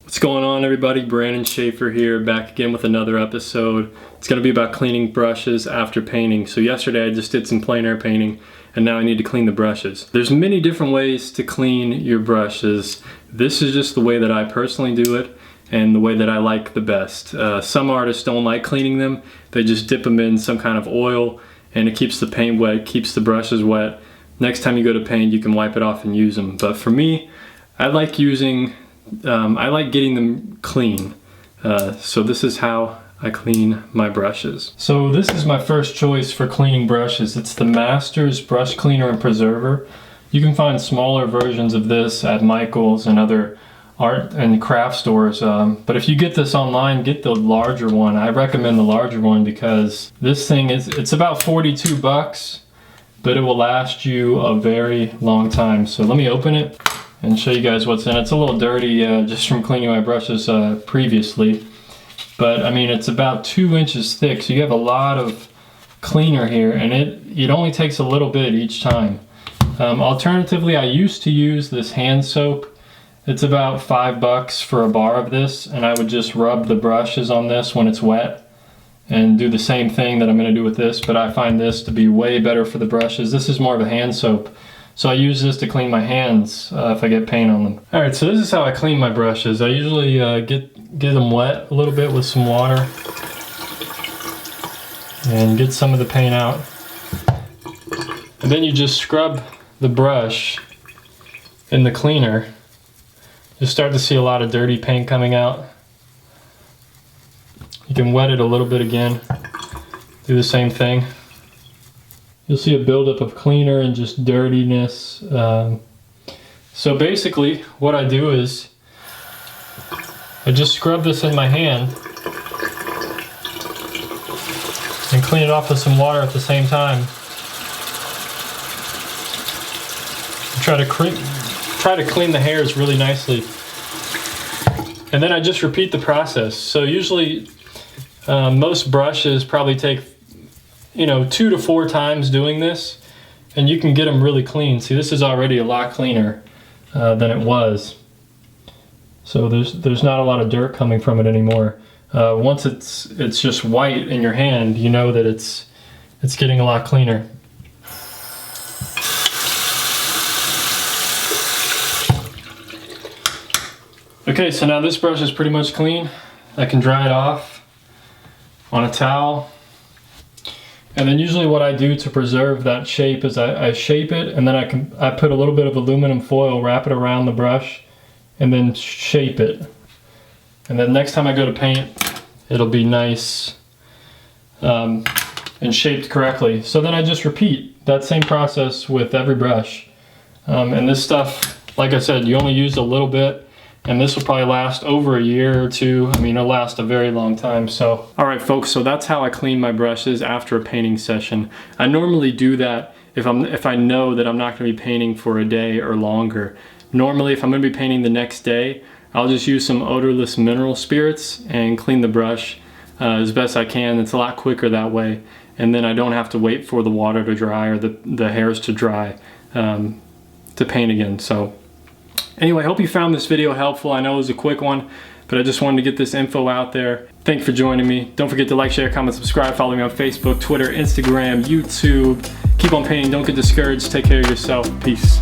What's going on, everybody? Brandon Schaefer here, back again with another episode. It's going to be about cleaning brushes after painting. So yesterday I just did some plein air painting and now I need to clean the brushes. There's many different ways to clean your brushes. This is just the way that I personally do it and the way that I like the best. Some artists don't like cleaning them. They just dip them in some kind of oil and it keeps the paint wet, keeps the brushes wet. Next time you go to paint, you can wipe it off and use them. But for me, I like getting them clean. So this is how I clean my brushes. So this is my first choice for cleaning brushes. It's the Masters Brush Cleaner and Preserver. You can find smaller versions of this at Michael's and other art and craft stores. But if you get this online, get the larger one. I recommend the larger one because this thing it's about 42 bucks, but it will last you a very long time. So let me open it and show you guys what's in it. It's a little dirty just from cleaning my brushes previously. But I mean, it's about 2 inches thick, so you have a lot of cleaner here, and it only takes a little bit each time. Alternatively, I used to use this hand soap. It's about $5 for a bar of this, and I would just rub the brushes on this when it's wet and do the same thing that I'm gonna do with this, but I find this to be way better for the brushes. This is more of a hand soap. So I use this to clean my hands if I get paint on them. All right, so this is how I clean my brushes. I usually get them wet a little bit with some water and get some of the paint out. And then you just scrub the brush in the cleaner. You start to see a lot of dirty paint coming out. You can wet it a little bit again. Do the same thing. You'll see a buildup of cleaner and just dirtiness. So basically what I do is I just scrub this in my hand and clean it off with some water at the same time. Try to clean the hairs really nicely. And then I just repeat the process. So usually most brushes probably take 2 to 4 times doing this, and you can get them really clean. See, this is already a lot cleaner than it was. So there's not a lot of dirt coming from it anymore. Once it's just white in your hand, you know that it's getting a lot cleaner. Okay, so now this brush is pretty much clean. I can dry it off on a towel. And then usually what I do to preserve that shape is I shape it, and then I put a little bit of aluminum foil, wrap it around the brush, and then shape it. And then next time I go to paint, it'll be nice and shaped correctly. So then I just repeat that same process with every brush. And this stuff, like I said, you only use a little bit. And this will probably last over a year or two. I mean, it'll last a very long time. So, all right, folks, so that's how I clean my brushes after a painting session. I normally do that if I know that I'm not gonna be painting for a day or longer. Normally, if I'm gonna be painting the next day, I'll just use some Odorless Mineral Spirits and clean the brush as best I can. It's a lot quicker that way. And then I don't have to wait for the water to dry or the hairs to dry to paint again. So. Anyway, I hope you found this video helpful. I know it was a quick one, but I just wanted to get this info out there. Thank you for joining me. Don't forget to like, share, comment, subscribe. Follow me on Facebook, Twitter, Instagram, YouTube. Keep on painting. Don't get discouraged. Take care of yourself. Peace.